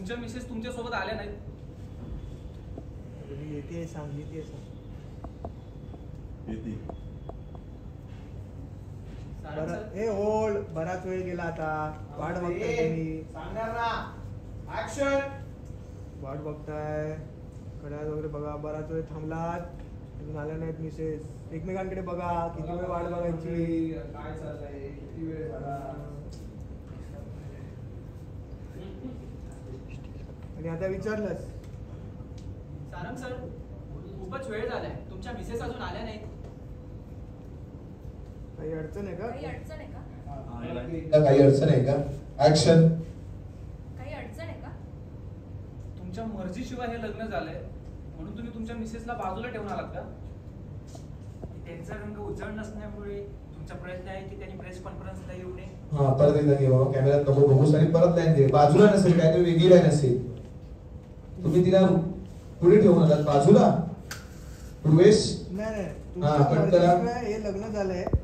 तुमच्या मिसेस तुमच्या सोबत आल्या नाहीत. येते सांग येते हे ओल्ड बराच वेळ गेला आता. वाट बघताय तुम्ही. सांगणार ना. ऍक्शन. वाट बघताय घड्याळ वगैरे बघा. बराच वेळ थांबलात अजून आल्या नाहीत मिसेस. एकमेकांकडे बघा. किती वेळ वाट बघायची. काय चाललंय किती वेळ झाला. आणि आता विचारलंस सारंग सर खूपच वेळ झालाय. तुमच्या मिसेस अजून आल्या नाहीत. काही अडचण आहे का? काही अडचण आहे का? काही अडचण आहे का? ऍक्शन. काही अडचण आहे का? तुमच्या मर्जीशिवाय हे लग्न झालंय म्हणून तुम्ही तुमच्या मिसेसला बाजूला ठेवून आलात का? त्यांचा रंग उजळ नसल्यामुळे तुमचा प्रयत्न आहे की त्यांनी प्रेस कॉन्फरन्सला येऊ नये. हा परत एकदा घे बाबा. कॅमेऱ्यात नको बघूस आणि परत लाईन दे. बाजूला नसेल काय तुम्ही वेगळी लाईन असेल. तुम्ही तिला पुढे ठेवून आलात बाजूला. पूर्वेश नाही हा, पण त्याला- हे लग्न झालंय